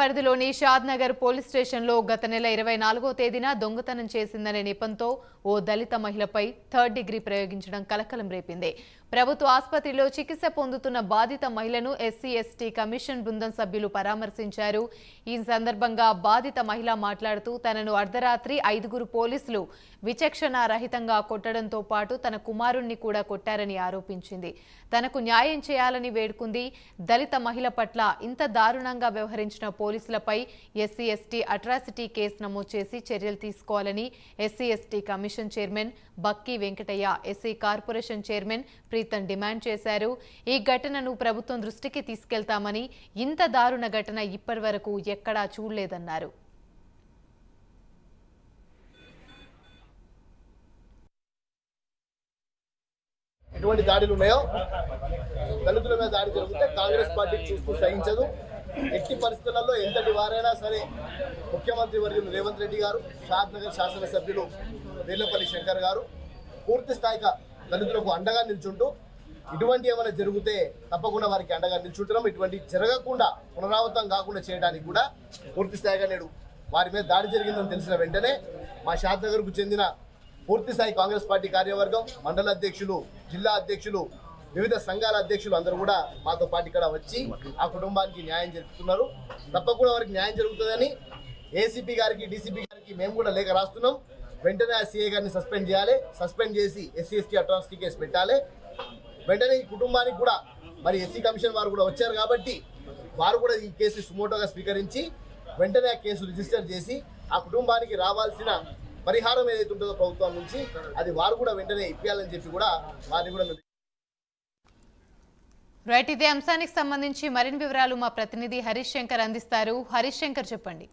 పరిధిలోని షాద్నగర్ పోలీస్ స్టేషన్లో గత నెల 24వ తేదీన దొంగతనం చేసిందనే నెపంతో ఓ దళిత మహిళపై థర్డ్ డిగ్రీ ప్రయోగించడం కలకలం రేపింది. ప్రభుత్వ ఆసుపత్రిలో చికిత్స పొందుతున్న బాధిత మహిళను ఎస్సీ ఎస్టీ కమిషన్ బృందం సభ్యులు పరామర్శించారు. ఈ సందర్భంగా బాధిత మహిళ మాట్లాడుతూ తనను అర్ధరాత్రి 5 పోలీసులు విచక్షణారహితంగా కొట్టడంతో పాటు తన కుమారుణ్ణి కూడా కొట్టారని ఆరోపించింది. తనకు న్యాయం చేయాలని వేడుకుంది. దళిత మహిళ పట్ల ఇంత దారుణంగా వ్యవహరించిన పోలీసులపై ఎస్సీ ఎస్టీ అట్రాసిటీ కేసు నమోదు చేసి చర్యలు తీసుకోవాలని SC ST commission chairman Bakki Venkataiah, SC corporation chairman Preetham demand చేశారు. ఈ ఘటనను ప్రభుత్వం దృష్టికి తీసుకెళ్తామని, ఇంత దారుణ ఘటన ఇప్పటివరకు ఎక్కడా చూడలేదన్నారు. ఎటువంటి దాడులు ఉన్నాయో దళితుల మీద దాడి జరిగితే కాంగ్రెస్ పార్టీ చూస్తూ సహించదు. ఎట్టి పరిస్థితులలో ఎంతటి వారైనా సరే ముఖ్యమంత్రి వర్యులు రేవంత్ రెడ్డి గారు, షాద్నగర్ శాసనసభ్యులు వేర్లపల్లి శంకర్ గారు పూర్తి స్థాయిగా దళితులకు అండగా నిల్చుంటూ ఇటువంటి ఏమైనా జరిగితే తప్పకుండా వారికి అండగా నిల్చుంటున్నాం. ఇటువంటి జరగకుండా పునరావృతం కాకుండా చేయడానికి కూడా పూర్తి స్థాయిగా నేడు వారి మీద దాడి జరిగిందని తెలిసిన వెంటనే మా షాద్నగర్కు చెందిన పూర్తి స్థాయి కాంగ్రెస్ పార్టీ కార్యవర్గం, మండల అధ్యక్షులు, జిల్లా అధ్యక్షులు, వివిధ సంఘాల అధ్యక్షులు అందరూ కూడా మాతో పాటు ఇక్కడ వచ్చి ఆ కుటుంబానికి న్యాయం జరుపుతున్నారు. తప్పకుండా వారికి న్యాయం జరుగుతుందని ఏసీపీ గారికి, డీసీపీ గారికి మేము కూడా లేఖ రాస్తున్నాం. వెంటనే ఆ సీఏ గారిని సస్పెండ్ చేయాలి. సస్పెండ్ చేసి ఎస్సీ ఎస్టీ అట్రాసిటీ కేసు పెట్టాలి. వెంటనే ఈ కుటుంబానికి కూడా మరి ఎస్సీ కమిషన్ వారు కూడా వచ్చారు కాబట్టి వారు కూడా ఈ కేసు సుమోటోగా స్వీకరించి వెంటనే ఆ కేసు రిజిస్టర్ చేసి ఆ కుటుంబానికి రావాల్సిన పరిహారం ఏదైతే ఉంటుందో ప్రభుత్వం నుంచి అది వారు కూడా వెంటనే ఇప్పించాలని చెప్పి కూడా వారిని కూడా రైట్. ఇదే అంశానికి సంబంధించి మరిన్ని వివరాలు మా ప్రతినిధి హరీష్ శంకర్ అందిస్తారు. హరీష్ శంకర్, చెప్పండి.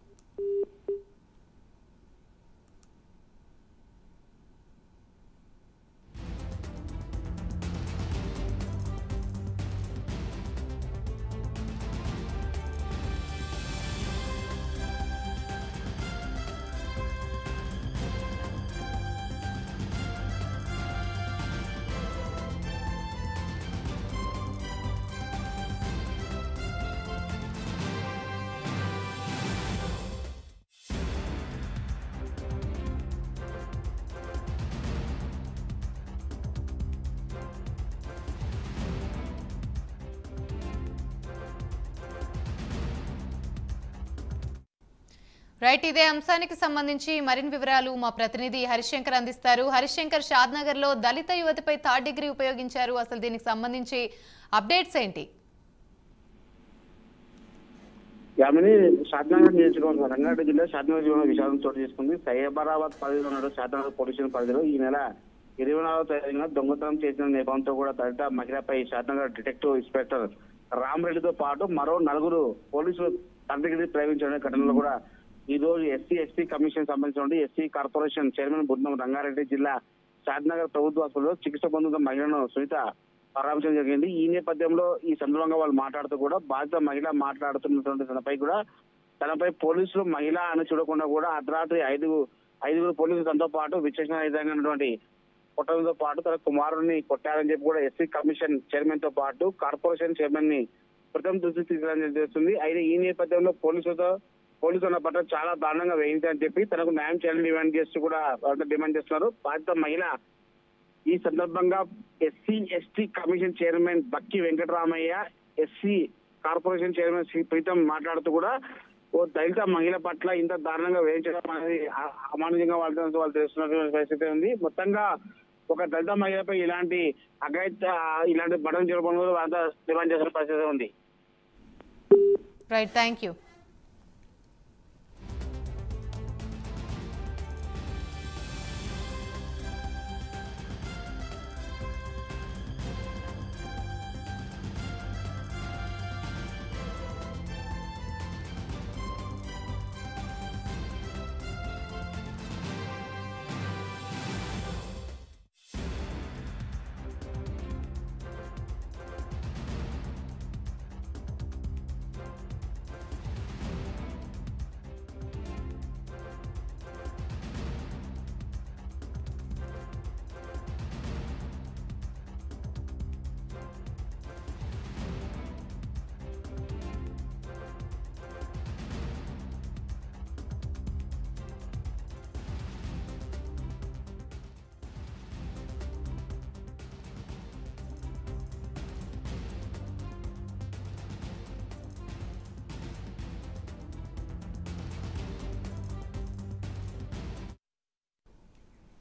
రైట్. ఇదే అంశానికి సంబంధించి మరిన్ని వివరాలు మా ప్రతినిధి హరిశంకర్ అందిస్తారు. హరిశంకర్, షాద్నగర్ లో దళిత యువతిపై థర్డ్ డిగ్రీ ఉపయోగించారు. అసలు దీనికి సంబంధించి అప్డేట్స్ ఏంటి? యామిని, షాద్నగర్ నియోజకవర్గం రంగారెడ్డి జిల్లా షాద్నగర్ జిల్లా విషాదం చోటు చేసుకుంది. సైబరాబాద్ పరిధిలో ఉన్న షాద్నగర్ పోలీస్ స్టేషన్ పరిధిలో ఈ నెల 24వ తేదీన దొంగతనం చేసిన నేపథ్యంతో కూడా దళిత మహిళపై షాద్నగర్ డిటెక్టివ్ ఇన్స్పెక్టర్ రామరెడ్డితో పాటు మరో 4 పోలీసులు థర్డ్ డిగ్రీ ప్రయోగించిన ఘటనలో కూడా ఈ రోజు ఎస్సీ ఎస్టీ కమిషన్ సంబంధించిన ఎస్సీ కార్పొరేషన్ చైర్మన్ బృందం రంగారెడ్డి జిల్లా షాద్నగర్ ప్రభుత్వ ఆసుపత్రిలో చికిత్స పొందుతున్న మహిళను సునీత పరామర్శించడం జరిగింది. ఈ నేపథ్యంలో ఈ సందర్భంగా వాళ్ళు మాట్లాడుతూ కూడా బాధిత మహిళ మాట్లాడుతున్నటువంటి తనపై పోలీసులు మహిళ అని చూడకుండా కూడా అర్ధరాత్రి 5 పోలీసులు తనతో పాటు విచక్షణారహితంగా కొట్టడంతో పాటు తన కుమారుడిని కొట్టారని చెప్పి కూడా ఎస్సీ కమిషన్ చైర్మన్ తో పాటు కార్పొరేషన్ చైర్మన్ ని ప్రథమ దృష్టి తీసుకురావడం చేస్తుంది. అయితే ఈ నేపథ్యంలో పోలీసుల పట్ల చాలా దారుణంగా వేయించాలని చెప్పి తనకు న్యాయం చేయాలని డిమాండ్ చేస్తున్నారు. బాధిత మహిళ ఈ సందర్భంగా SC ST commission chairman Bakki Venkataramaiah, SC corporation chairman Shri Preetham మాట్లాడుతూ కూడా ఓ దళిత మహిళ పట్ల ఇంత దారుణంగా వేయించడం అనేది అమానుషంగా వాళ్ళు తెలుస్తున్నటువంటి పరిస్థితి ఉంది. మొత్తంగా ఒక దళిత మహిళపై ఇలాంటి ఇలాంటి బటన్ జరపడం కూడా వాళ్ళంతా డిమాండ్ చేస్తున్న పరిస్థితి ఉంది. Right, thank you.